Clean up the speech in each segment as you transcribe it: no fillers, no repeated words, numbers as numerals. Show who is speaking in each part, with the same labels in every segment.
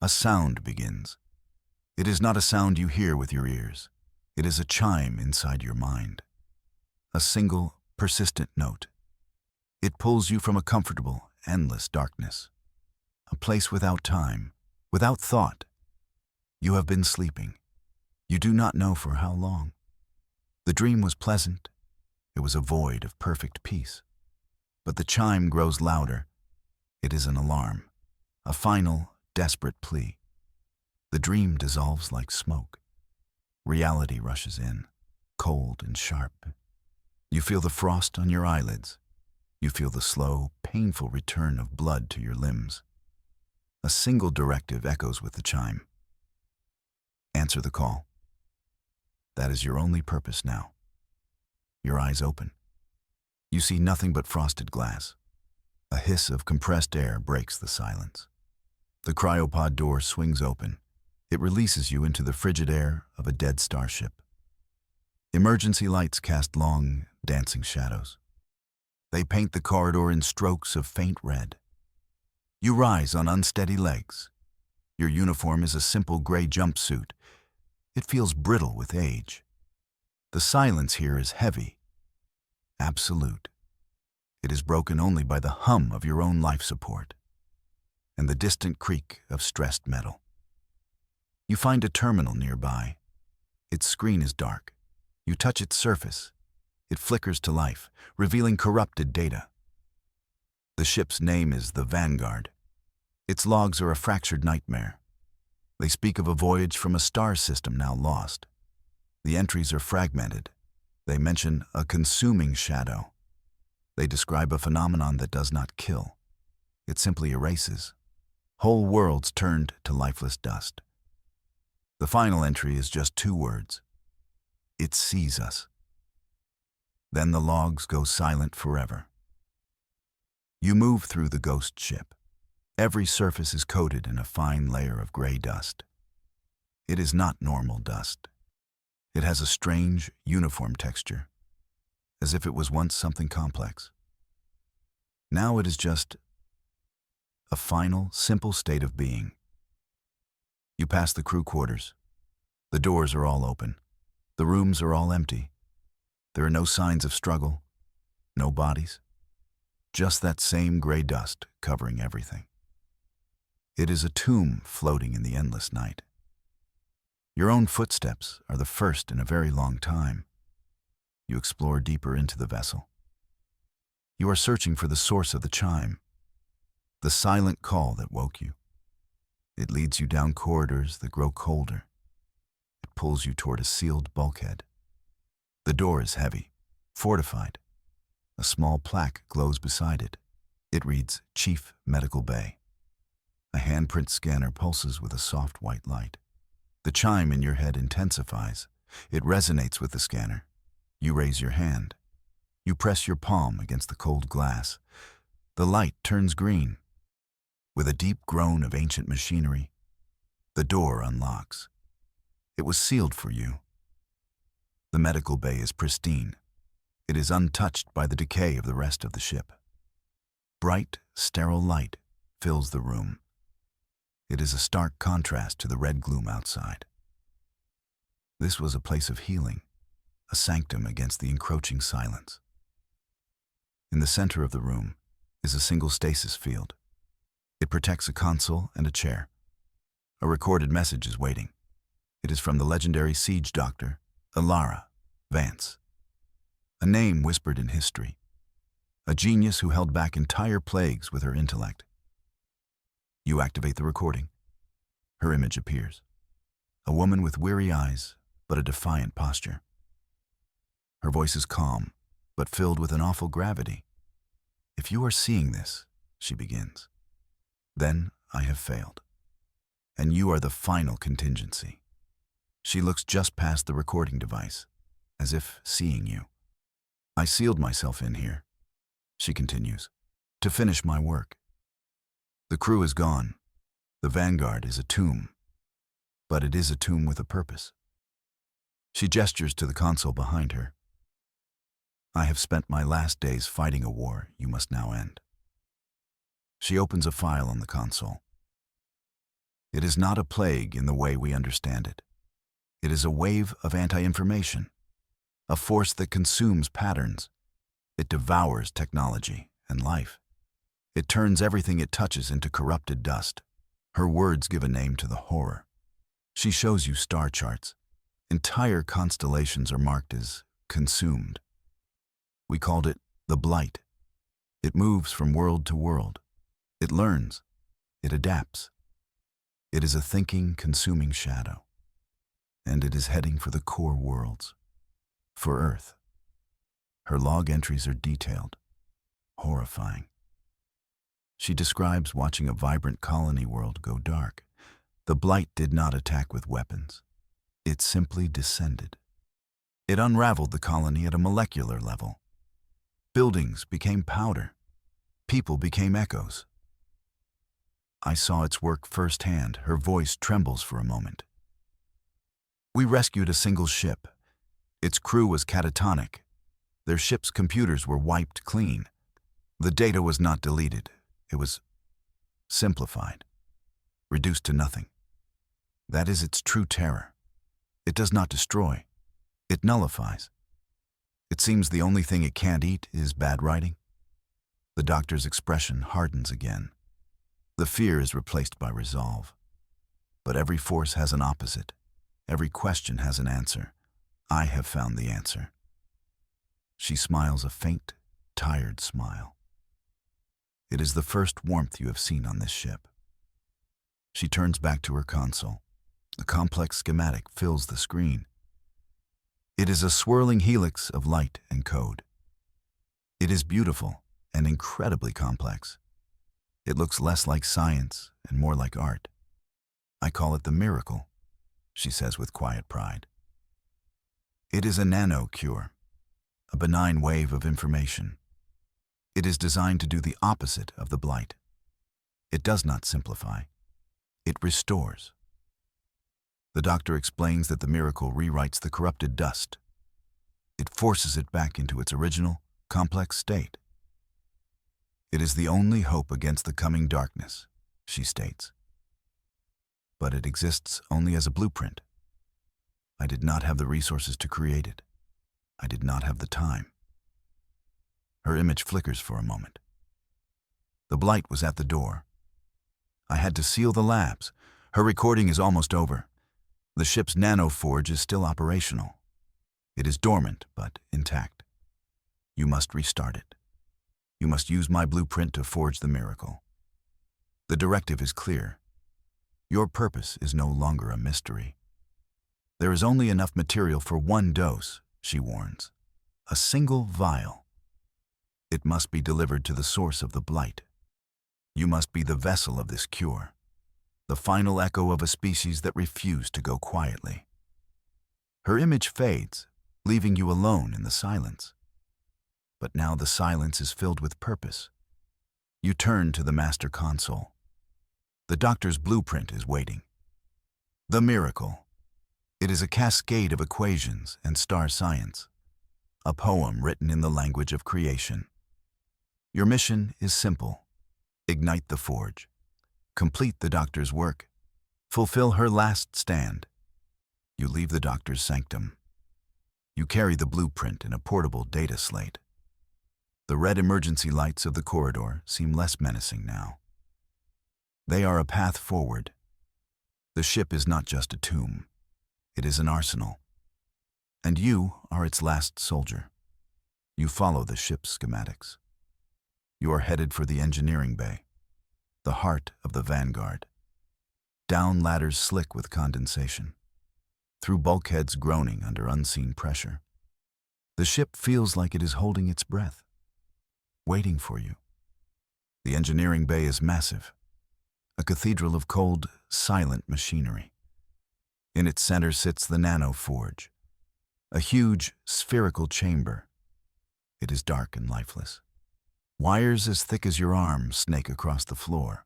Speaker 1: A sound begins. It is not a sound you hear with your ears. It is a chime inside your mind. A single, persistent note. It pulls you from a comfortable, endless darkness. A place without time, without thought. You have been sleeping. You do not know for how long. The dream was pleasant. It was a void of perfect peace. But the chime grows louder. It is an alarm, a final, desperate plea. The dream dissolves like smoke. Reality rushes in, cold and sharp. You feel the frost on your eyelids. You feel the slow, painful return of blood to your limbs. A single directive echoes with the chime. Answer the call. That is your only purpose now. Your eyes open. You see nothing but frosted glass. A hiss of compressed air breaks the silence. The cryopod door swings open. It releases you into the frigid air of a dead starship. Emergency lights cast long, dancing shadows. They paint the corridor in strokes of faint red. You rise on unsteady legs. Your uniform is a simple gray jumpsuit. It feels brittle with age. The silence here is heavy, absolute. It is broken only by the hum of your own life support and the distant creak of stressed metal. You find a terminal nearby. Its screen is dark. You touch its surface. It flickers to life, revealing corrupted data. The ship's name is the Vanguard. Its logs are a fractured nightmare. They speak of a voyage from a star system now lost. The entries are fragmented. They mention a consuming shadow. They describe a phenomenon that does not kill. It simply erases. Whole worlds turned to lifeless dust. The final entry is just 2 words. It sees us. Then the logs go silent forever. You move through the ghost ship. Every surface is coated in a fine layer of gray dust. It is not normal dust. It has a strange, uniform texture, as if it was once something complex. Now it is just a final, simple state of being. You pass the crew quarters. The doors are all open. The rooms are all empty. There are no signs of struggle, no bodies, just that same gray dust covering everything. It is a tomb floating in the endless night. Your own footsteps are the first in a very long time. You explore deeper into the vessel. You are searching for the source of the chime, the silent call that woke you. It leads you down corridors that grow colder. It pulls you toward a sealed bulkhead. The door is heavy, fortified. A small plaque glows beside it. It reads, Chief Medical Bay. A handprint scanner pulses with a soft white light. The chime in your head intensifies. It resonates with the scanner. You raise your hand. You press your palm against the cold glass. The light turns green. With a deep groan of ancient machinery, the door unlocks. It was sealed for you. The medical bay is pristine. It is untouched by the decay of the rest of the ship. Bright, sterile light fills the room. It is a stark contrast to the red gloom outside. This was a place of healing, a sanctum against the encroaching silence. In the center of the room is a single stasis field. It protects a console and a chair. A recorded message is waiting. It is from the legendary siege doctor, Ilara Vance. A name whispered in history. A genius who held back entire plagues with her intellect. You activate the recording. Her image appears. A woman with weary eyes, but a defiant posture. Her voice is calm, but filled with an awful gravity. If you are seeing this, she begins, then I have failed. And you are the final contingency. She looks just past the recording device, as if seeing you. I sealed myself in here, she continues, to finish my work. The crew is gone. The Vanguard is a tomb. But it is a tomb with a purpose. She gestures to the console behind her. I have spent my last days fighting a war you must now end. She opens a file on the console. It is not a plague in the way we understand it. It is a wave of anti-information, a force that consumes patterns. It devours technology and life. It turns everything it touches into corrupted dust. Her words give a name to the horror. She shows you star charts. Entire constellations are marked as consumed. We called it the blight. It moves from world to world. It learns. It adapts. It is a thinking, consuming shadow. And it is heading for the core worlds, for Earth. Her log entries are detailed, horrifying. She describes watching a vibrant colony world go dark. The blight did not attack with weapons. It simply descended. It unraveled the colony at a molecular level. Buildings became powder. People became echoes. I saw its work firsthand. Her voice trembles for a moment. We rescued a single ship. Its crew was catatonic. Their ship's computers were wiped clean. The data was not deleted. It was simplified, reduced to nothing. That is its true terror. It does not destroy. It nullifies. It seems the only thing it can't eat is bad writing. The doctor's expression hardens again. The fear is replaced by resolve. But every force has an opposite. Every question has an answer. I have found the answer. She smiles a faint, tired smile. It is the first warmth you have seen on this ship. She turns back to her console. A complex schematic fills the screen. It is a swirling helix of light and code. It is beautiful and incredibly complex. It looks less like science and more like art. I call it the miracle, she says with quiet pride. It is a nano-cure, a benign wave of information. It is designed to do the opposite of the blight. It does not simplify. It restores. The doctor explains that the miracle rewrites the corrupted dust. It forces it back into its original, complex state. It is the only hope against the coming darkness, she states. But it exists only as a blueprint. I did not have the resources to create it. I did not have the time. Her image flickers for a moment. The blight was at the door. I had to seal the labs. Her recording is almost over. The ship's nanoforge is still operational. It is dormant, but intact. You must restart it. You must use my blueprint to forge the miracle. The directive is clear. Your purpose is no longer a mystery. There is only enough material for one dose, she warns. A single vial. It must be delivered to the source of the blight. You must be the vessel of this cure, the final echo of a species that refused to go quietly. Her image fades, leaving you alone in the silence. But now the silence is filled with purpose. You turn to the master console. The doctor's blueprint is waiting. The miracle. It is a cascade of equations and star science, a poem written in the language of creation. Your mission is simple. Ignite the forge. Complete the doctor's work. Fulfill her last stand. You leave the doctor's sanctum. You carry the blueprint in a portable data slate. The red emergency lights of the corridor seem less menacing now. They are a path forward. The ship is not just a tomb. It is an arsenal. And you are its last soldier. You follow the ship's schematics. You are headed for the engineering bay, the heart of the vanguard. Down ladders slick with condensation, through bulkheads groaning under unseen pressure. The ship feels like it is holding its breath, waiting for you. The engineering bay is massive, a cathedral of cold, silent machinery. In its center sits the nano forge, a huge, spherical chamber. It is dark and lifeless. Wires as thick as your arm snake across the floor.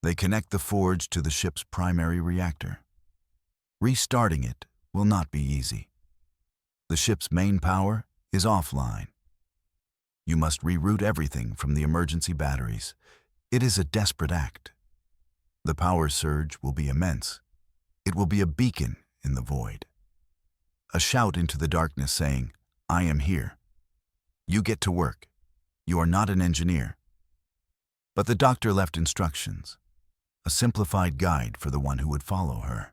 Speaker 1: They connect the forge to the ship's primary reactor. Restarting it will not be easy. The ship's main power is offline. You must reroute everything from the emergency batteries. It is a desperate act. The power surge will be immense. It will be a beacon in the void. A shout into the darkness saying, "I am here. You get to work. You are not an engineer." But the doctor left instructions, a simplified guide for the one who would follow her.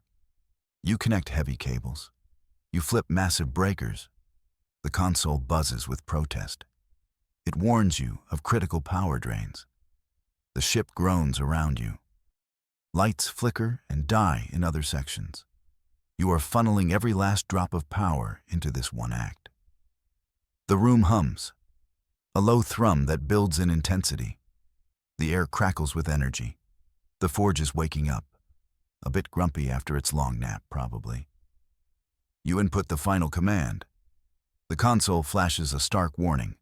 Speaker 1: You connect heavy cables. You flip massive breakers. The console buzzes with protest. It warns you of critical power drains. The ship groans around you. Lights flicker and die in other sections. You are funneling every last drop of power into this one act. The room hums, a low thrum that builds in intensity. The air crackles with energy. The forge is waking up, a bit grumpy after its long nap, probably. You input the final command. The console flashes a stark warning.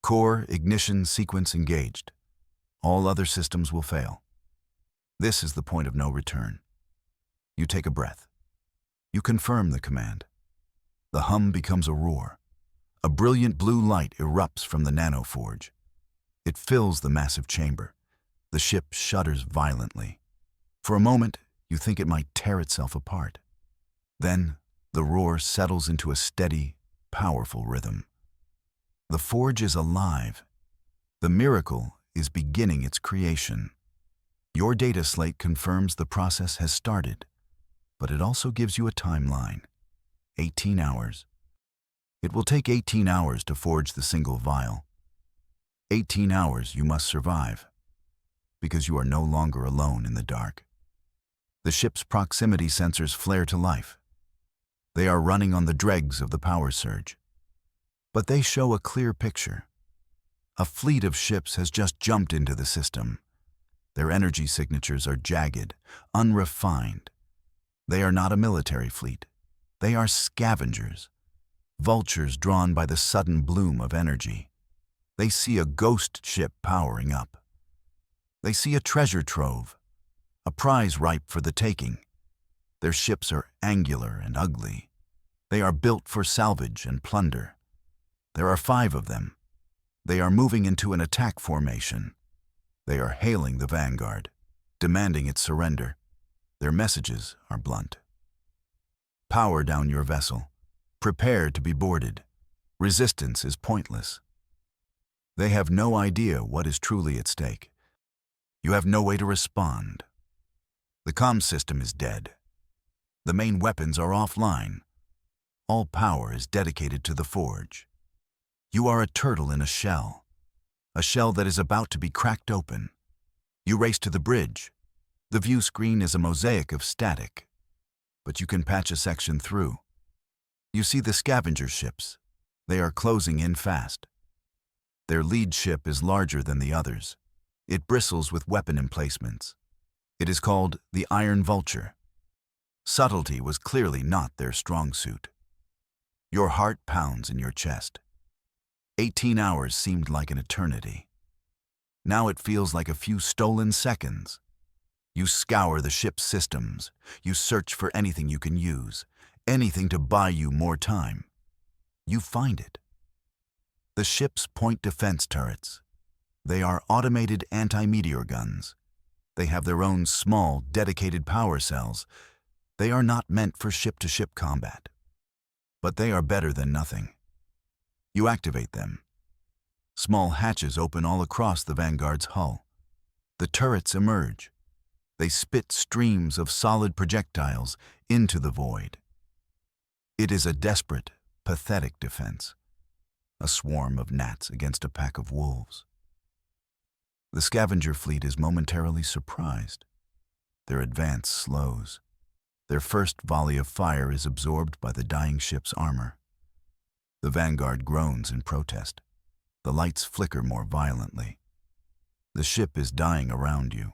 Speaker 1: Core ignition sequence engaged. All other systems will fail. This is the point of no return. You take a breath. You confirm the command. The hum becomes a roar. A brilliant blue light erupts from the nanoforge. It fills the massive chamber. The ship shudders violently. For a moment, you think it might tear itself apart. Then, the roar settles into a steady, powerful rhythm. The forge is alive. The miracle is beginning its creation. Your data slate confirms the process has started, but it also gives you a timeline. 18 hours. It will take 18 hours to forge the single vial. 18 hours you must survive, because you are no longer alone in the dark. The ship's proximity sensors flare to life. They are running on the dregs of the power surge. But they show a clear picture. A fleet of ships has just jumped into the system. Their energy signatures are jagged, unrefined. They are not a military fleet. They are scavengers, vultures drawn by the sudden bloom of energy. They see a ghost ship powering up. They see a treasure trove, a prize ripe for the taking. Their ships are angular and ugly. They are built for salvage and plunder. There are 5 of them. They are moving into an attack formation. They are hailing the vanguard, demanding its surrender. Their messages are blunt. Power down your vessel. Prepare to be boarded. Resistance is pointless. They have no idea what is truly at stake. You have no way to respond. The comm system is dead. The main weapons are offline. All power is dedicated to the forge. You are a turtle in a shell that is about to be cracked open. You race to the bridge. The view screen is a mosaic of static, but you can patch a section through. You see the scavenger ships. They are closing in fast. Their lead ship is larger than the others. It bristles with weapon emplacements. It is called the Iron Vulture. Subtlety was clearly not their strong suit. Your heart pounds in your chest. 18 hours seemed like an eternity. Now it feels like a few stolen seconds. You scour the ship's systems. You search for anything you can use, anything to buy you more time. You find it. The ship's point defense turrets. They are automated anti-meteor guns. They have their own small, dedicated power cells. They are not meant for ship-to-ship combat. But they are better than nothing. You activate them. Small hatches open all across the Vanguard's hull. The turrets emerge. They spit streams of solid projectiles into the void. It is a desperate, pathetic defense. A swarm of gnats against a pack of wolves. The scavenger fleet is momentarily surprised. Their advance slows. Their first volley of fire is absorbed by the dying ship's armor. The Vanguard groans in protest. The lights flicker more violently. The ship is dying around you.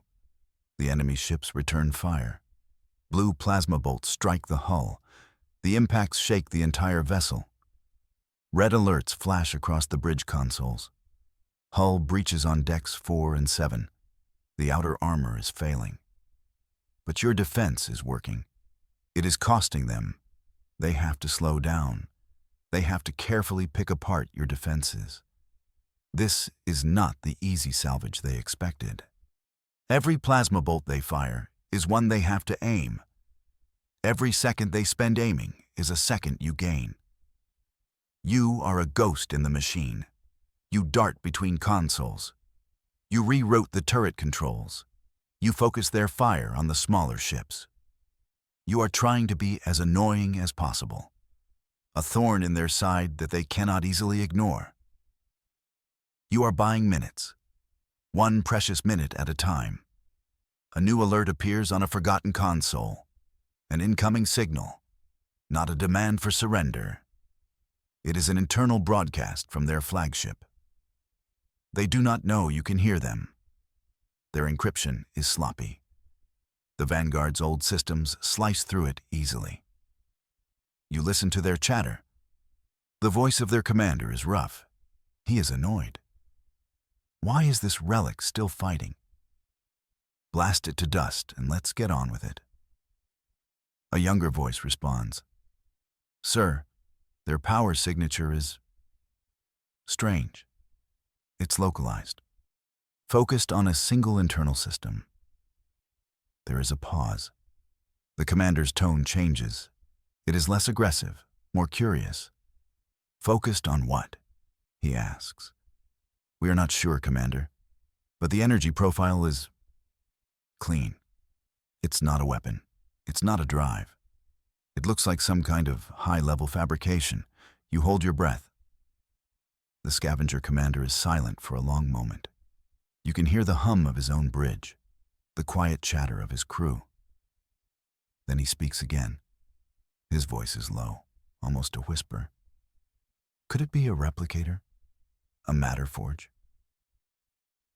Speaker 1: The enemy ships return fire. Blue plasma bolts strike the hull. The impacts shake the entire vessel. Red alerts flash across the bridge consoles. Hull breaches on decks 4 and 7. The outer armor is failing. But your defense is working. It is costing them. They have to slow down. They have to carefully pick apart your defenses. This is not the easy salvage they expected. Every plasma bolt they fire is one they have to aim. Every second they spend aiming is a second you gain. You are a ghost in the machine. You dart between consoles. You reroute the turret controls. You focus their fire on the smaller ships. You are trying to be as annoying as possible, a thorn in their side that they cannot easily ignore. You are buying minutes, one precious minute at a time. A new alert appears on a forgotten console, an incoming signal, not a demand for surrender. It is an internal broadcast from their flagship. They do not know you can hear them. Their encryption is sloppy. The Vanguard's old systems slice through it easily. You listen to their chatter. The voice of their commander is rough. He is annoyed. Why is this relic still fighting? Blast it to dust and let's get on with it. A younger voice responds. Sir, their power signature is strange. It's localized, focused on a single internal system. There is a pause. The commander's tone changes. It is less aggressive, more curious. Focused on what? He asks. We are not sure, Commander, but the energy profile is clean. It's not a weapon. It's not a drive. It looks like some kind of high-level fabrication. You hold your breath. The scavenger commander is silent for a long moment. You can hear the hum of his own bridge, the quiet chatter of his crew. Then he speaks again. His voice is low, almost a whisper. Could it be a replicator? A matter forge?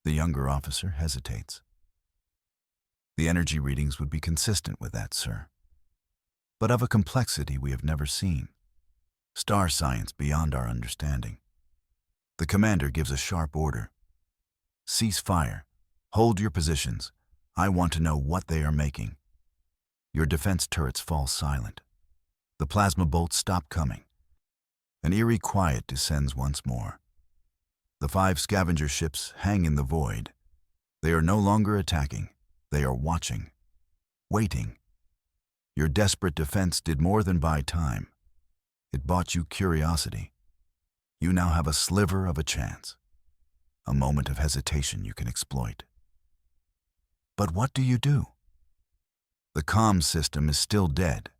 Speaker 1: The younger officer hesitates. The energy readings would be consistent with that, sir, but of a complexity we have never seen. Star science beyond our understanding. The commander gives a sharp order. Cease fire. Hold your positions. I want to know what they are making. Your defense turrets fall silent. The plasma bolts stop coming. An eerie quiet descends once more. The 5 scavenger ships hang in the void. They are no longer attacking. They are watching, waiting. Your desperate defense did more than buy time. It bought you curiosity. You now have a sliver of a chance, a moment of hesitation you can exploit. But what do you do? The comm system is still dead.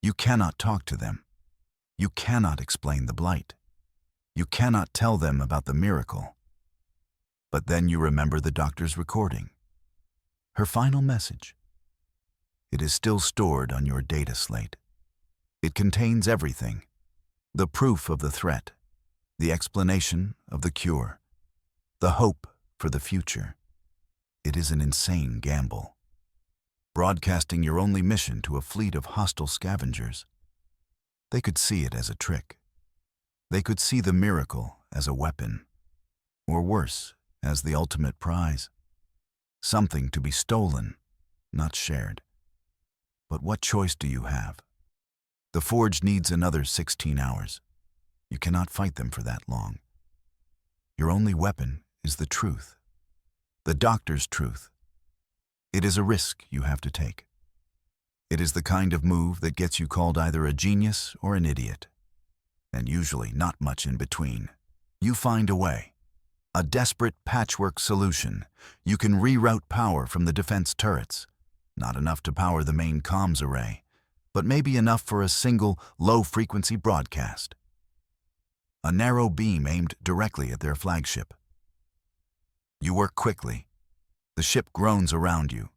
Speaker 1: You cannot talk to them. You cannot explain the blight. You cannot tell them about the miracle. But then you remember the doctor's recording. Her final message. It is still stored on your data slate. It contains everything. The proof of the threat, the explanation of the cure, the hope for the future. It is an insane gamble. Broadcasting your only mission to a fleet of hostile scavengers. They could see it as a trick. They could see the miracle as a weapon, or worse, as the ultimate prize. Something to be stolen, not shared. But what choice do you have? The forge needs another 16 hours. You cannot fight them for that long. Your only weapon is the truth. The doctor's truth. It is a risk you have to take. It is the kind of move that gets you called either a genius or an idiot. And usually not much in between. You find a way. A desperate patchwork solution. You can reroute power from the defense turrets. Not enough to power the main comms array, but maybe enough for a single low-frequency broadcast. A narrow beam aimed directly at their flagship. You work quickly. The ship groans around you.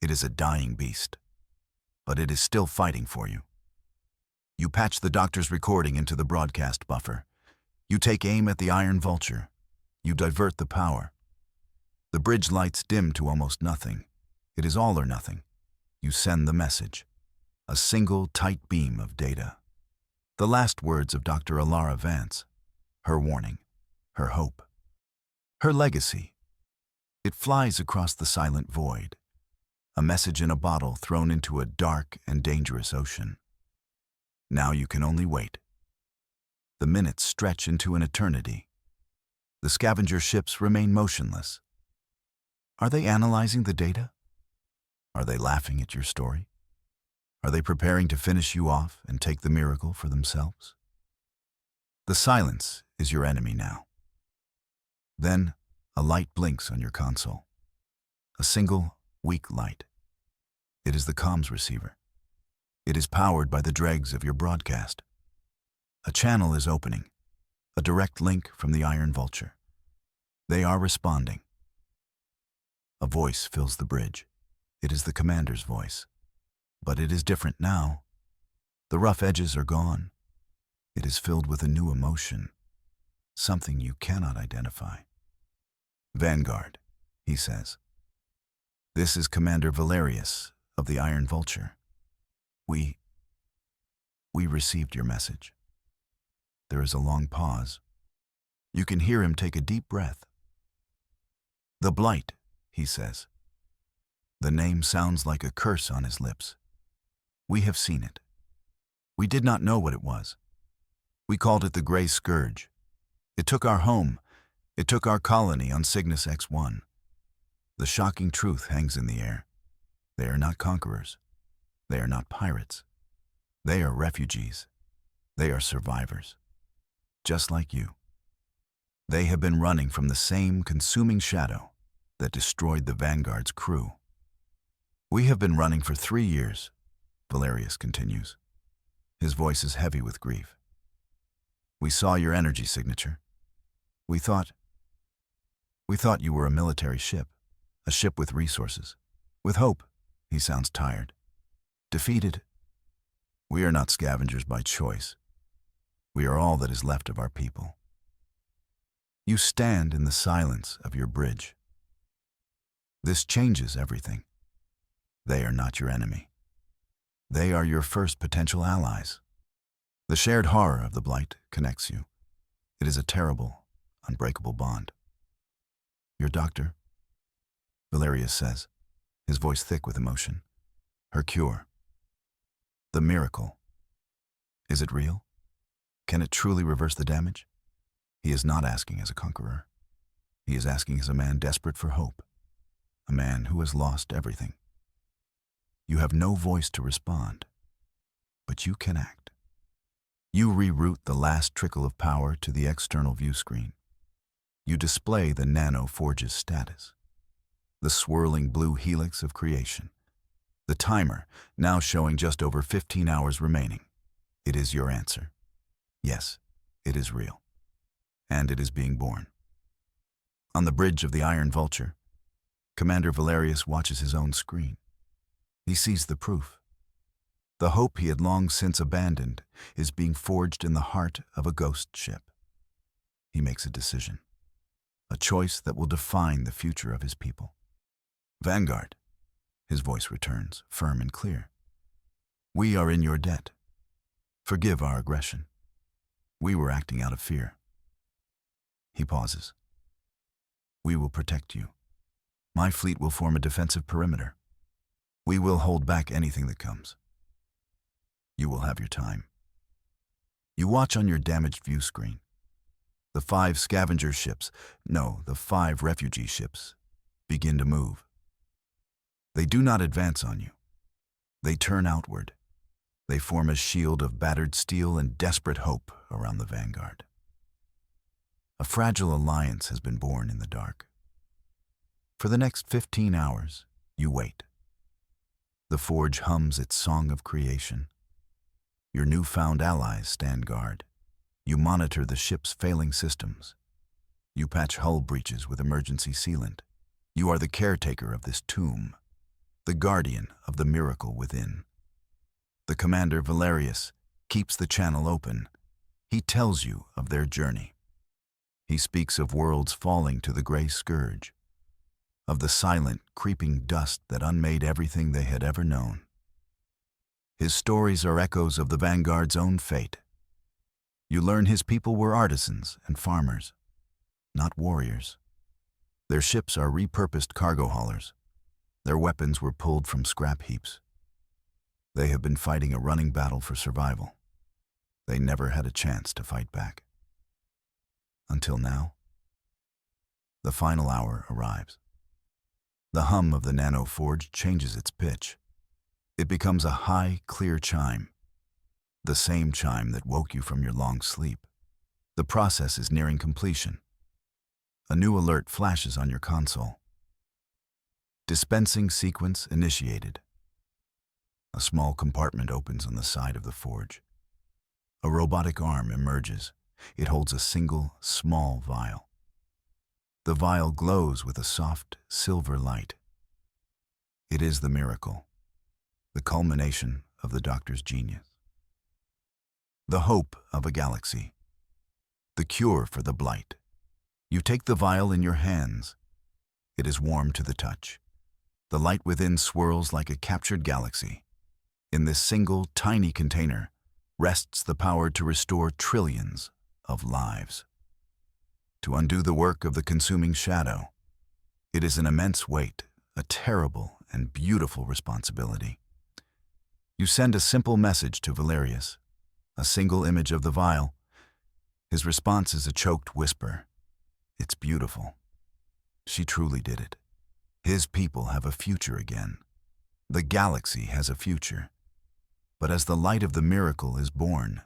Speaker 1: It is a dying beast, but it is still fighting for you. You patch the doctor's recording into the broadcast buffer. You take aim at the iron vulture. You divert the power. The bridge lights dim to almost nothing. It is all or nothing. You send the message. A single tight beam of data. The last words of Dr. Alara Vance. Her warning. Her hope. Her legacy. It flies across the silent void. A message in a bottle thrown into a dark and dangerous ocean. Now you can only wait. The minutes stretch into an eternity. The scavenger ships remain motionless. Are they analyzing the data? Are they laughing at your story? Are they preparing to finish you off and take the miracle for themselves? The silence is your enemy now. Then, a light blinks on your console. A single, weak light. It is the comms receiver. It is powered by the dregs of your broadcast. A channel is opening, a direct link from the Iron Vulture. They are responding. A voice fills the bridge. It is the commander's voice. But it is different now. The rough edges are gone. It is filled with a new emotion, something you cannot identify. Vanguard, he says. This is Commander Valerius of the Iron Vulture. We received your message. There is a long pause. You can hear him take a deep breath. The Blight, he says. The name sounds like a curse on his lips. We have seen it. We did not know what it was. We called it the Gray Scourge. It took our home. It took our colony on Cygnus X1. The shocking truth hangs in the air. They are not conquerors. They are not pirates. They are refugees. They are survivors. Just like you. They have been running from the same consuming shadow that destroyed the Vanguard's crew. We have been running for 3 years, Valerius continues. His voice is heavy with grief. We saw your energy signature. We thought you were a military ship, a ship with resources, with hope. He sounds tired. Defeated. We are not scavengers by choice. We are all that is left of our people. You stand in the silence of your bridge. This changes everything. They are not your enemy. They are your first potential allies. The shared horror of the Blight connects you. It is a terrible, unbreakable bond. Your doctor, Valerius says, his voice thick with emotion. Her cure. The miracle. Is it real? Can it truly reverse the damage? He is not asking as a conqueror. He is asking as a man desperate for hope. A man who has lost everything. You have no voice to respond, but you can act. You reroute the last trickle of power to the external view screen. You display the Nano Forge's status, the swirling blue helix of creation. The timer, now showing just over 15 hours remaining. It is your answer. Yes, it is real. And it is being born. On the bridge of the Iron Vulture, Commander Valerius watches his own screen. He sees the proof. The hope he had long since abandoned is being forged in the heart of a ghost ship. He makes a decision. A choice that will define the future of his people. Vanguard. His voice returns, firm and clear. We are in your debt. Forgive our aggression. We were acting out of fear. He pauses. We will protect you. My fleet will form a defensive perimeter. We will hold back anything that comes. You will have your time. You watch on your damaged view screen. The 5 scavenger ships, no, the 5 refugee ships, begin to move. They do not advance on you. They turn outward. They form a shield of battered steel and desperate hope around the Vanguard. A fragile alliance has been born in the dark. For the next 15 hours, you wait. The forge hums its song of creation. Your newfound allies stand guard. You monitor the ship's failing systems. You patch hull breaches with emergency sealant. You are the caretaker of this tomb, the guardian of the miracle within. The Commander Valerius keeps the channel open. He tells you of their journey. He speaks of worlds falling to the Gray Scourge, of the silent, creeping dust that unmade everything they had ever known. His stories are echoes of the Vanguard's own fate. You learn his people were artisans and farmers, not warriors. Their ships are repurposed cargo haulers. Their weapons were pulled from scrap heaps. They have been fighting a running battle for survival. They never had a chance to fight back. Until now. The final hour arrives. The hum of the nanoforge changes its pitch. It becomes a high, clear chime, the same chime that woke you from your long sleep. The process is nearing completion. A new alert flashes on your console. Dispensing sequence initiated. A small compartment opens on the side of the forge. A robotic arm emerges. It holds a single, small vial. The vial glows with a soft, silver light. It is the miracle, the culmination of the doctor's genius. The hope of a galaxy. The cure for the blight. You take the vial in your hands. It is warm to the touch. The light within swirls like a captured galaxy. In this single, tiny container rests the power to restore trillions of lives. To undo the work of the consuming shadow, it is an immense weight, a terrible and beautiful responsibility. You send a simple message to Valerius, a single image of the vial. His response is a choked whisper. It's beautiful. She truly did it. His people have a future again. The galaxy has a future. But as the light of the miracle is born,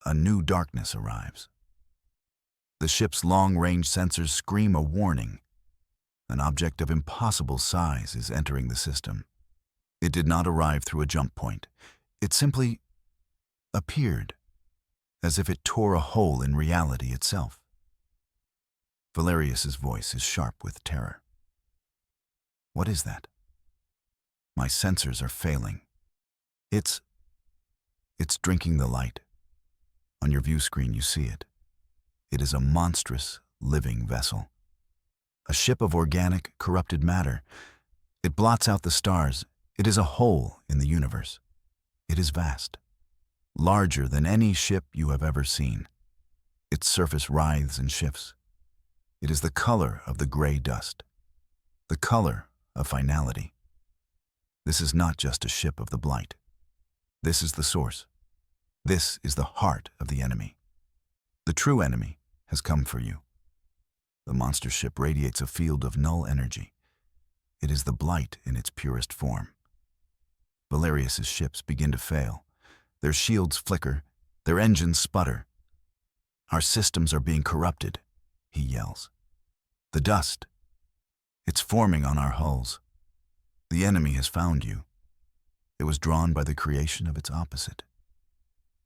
Speaker 1: a new darkness arrives. The ship's long-range sensors scream a warning. An object of impossible size is entering the system. It did not arrive through a jump point. It simply appeared, as if it tore a hole in reality itself. Valerius's voice is sharp with terror. What is that? My sensors are failing. It's drinking the light. On your view screen you see it. It is a monstrous, living vessel. A ship of organic, corrupted matter. It blots out the stars. It is a hole in the universe. It is vast, larger than any ship you have ever seen. Its surface writhes and shifts. It is the color of the gray dust, the color of finality. This is not just a ship of the blight. This is the source. This is the heart of the enemy. The true enemy has come for you. The monster ship radiates a field of null energy. It is the blight in its purest form. Valerius's ships begin to fail. Their shields flicker. Their engines sputter. Our systems are being corrupted, he yells. The dust. It's forming on our hulls. The enemy has found you. It was drawn by the creation of its opposite.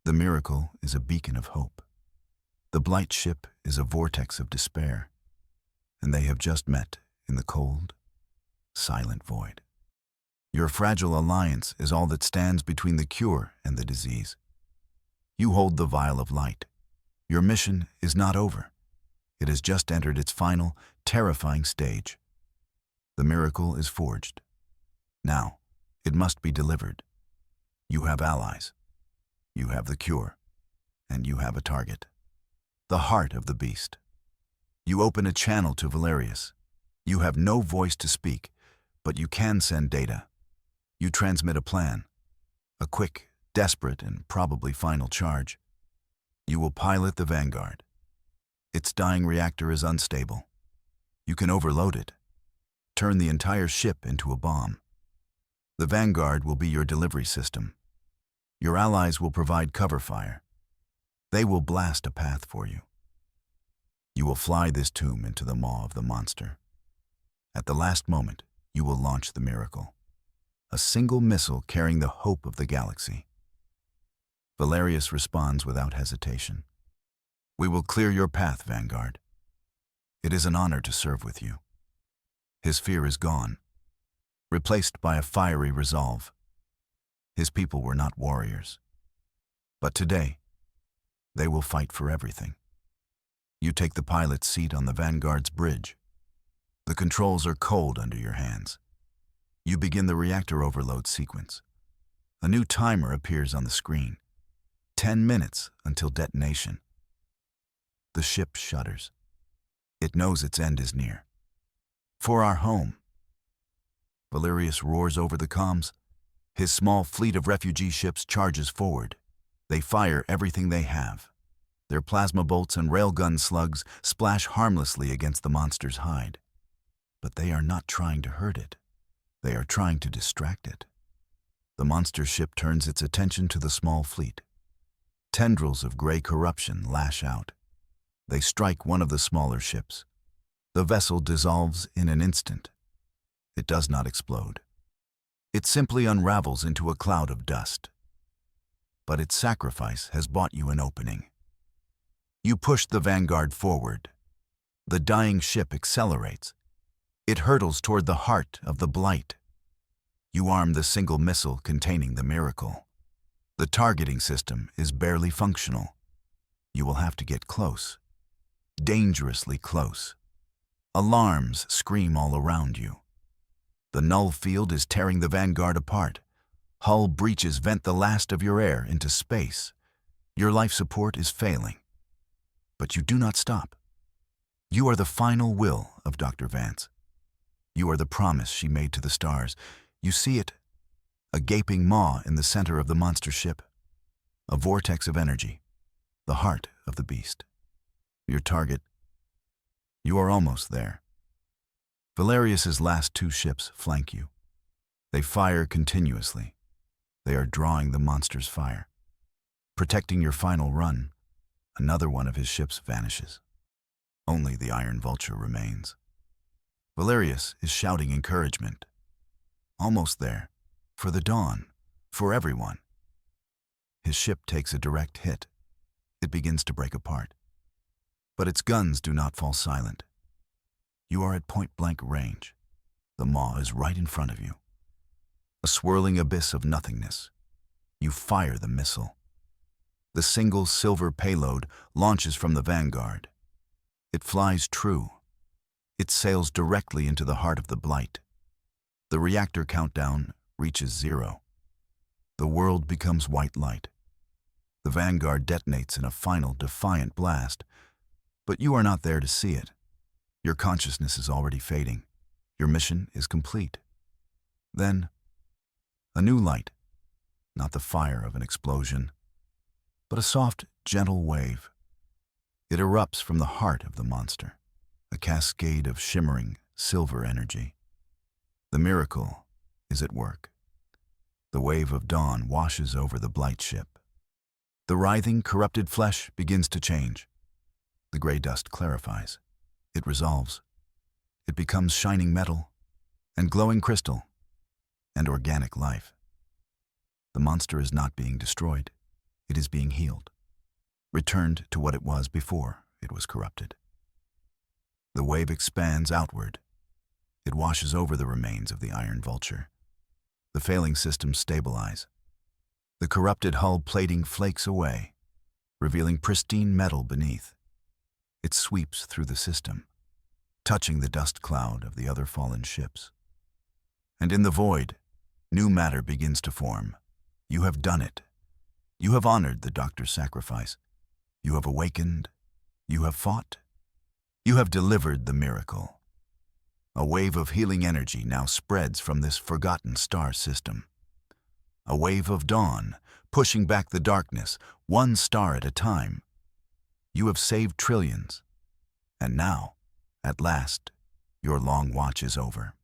Speaker 1: The miracle is a beacon of hope. The blight ship is a vortex of despair, and they have just met in the cold, silent void. Your fragile alliance is all that stands between the cure and the disease. You hold the vial of light. Your mission is not over. It has just entered its final, terrifying stage. The miracle is forged. Now, it must be delivered. You have allies. You have the cure. And you have a target. The heart of the beast. You open a channel to Valerius. You have no voice to speak, but you can send data. You transmit a plan. A quick, desperate, and probably final charge. You will pilot the Vanguard. Its dying reactor is unstable. You can overload it. Turn the entire ship into a bomb. The Vanguard will be your delivery system. Your allies will provide cover fire. They will blast a path for you. You will fly this tomb into the maw of the monster. At the last moment, you will launch the miracle. A single missile carrying the hope of the galaxy. Valerius responds without hesitation. We will clear your path, Vanguard. It is an honor to serve with you. His fear is gone, replaced by a fiery resolve. His people were not warriors. But today, they will fight for everything. You take the pilot's seat on the Vanguard's bridge. The controls are cold under your hands. You begin the reactor overload sequence. A new timer appears on the screen. 10 minutes until detonation. The ship shudders. It knows its end is near. For our home. Valerius roars over the comms. His small fleet of refugee ships charges forward. They fire everything they have. Their plasma bolts and railgun slugs splash harmlessly against the monster's hide. But they are not trying to hurt it. They are trying to distract it. The monster ship turns its attention to the small fleet. Tendrils of gray corruption lash out. They strike one of the smaller ships. The vessel dissolves in an instant. It does not explode. It simply unravels into a cloud of dust. But its sacrifice has bought you an opening. You push the vanguard forward. The dying ship accelerates. It hurtles toward the heart of the blight. You arm the single missile containing the miracle. The targeting system is barely functional. You will have to get close. Dangerously close. Alarms scream all around you. The null field is tearing the vanguard apart. Hull breaches vent the last of your air into space. Your life support is failing. But you do not stop. You are the final will of Dr. Vance. You are the promise she made to the stars. You see it, a gaping maw in the center of the monster ship, a vortex of energy, the heart of the beast. Your target, you are almost there. Valerius's last two ships flank you. They fire continuously. They are drawing the monster's fire. Protecting your final run, another one of his ships vanishes. Only the Iron Vulture remains. Valerius is shouting encouragement. Almost there. For the dawn. For everyone. His ship takes a direct hit. It begins to break apart. But its guns do not fall silent. You are at point-blank range. The maw is right in front of you. A swirling abyss of nothingness. You fire the missile. The single silver payload launches from the vanguard. It flies true. It sails directly into the heart of the blight. The reactor countdown reaches 0. The world becomes white light. The vanguard detonates in a final defiant blast, but you are not there to see it. Your consciousness is already fading. Your mission is complete. Then, a new light, not the fire of an explosion, but a soft, gentle wave. It erupts from the heart of the monster, a cascade of shimmering, silver energy. The miracle is at work. The wave of dawn washes over the blight ship. The writhing, corrupted flesh begins to change. The gray dust clarifies. It resolves. It becomes shining metal and glowing crystal and organic life. The monster is not being destroyed. It is being healed, returned to what it was before it was corrupted. The wave expands outward. It washes over the remains of the Iron Vulture. The failing systems stabilize. The corrupted hull plating flakes away, revealing pristine metal beneath. It sweeps through the system, touching the dust cloud of the other fallen ships. And in the void, new matter begins to form. You have done it. You have honored the doctor's sacrifice. You have awakened. You have fought. You have delivered the miracle. A wave of healing energy now spreads from this forgotten star system. A wave of dawn, pushing back the darkness, one star at a time. You have saved trillions. And now, at last, your long watch is over.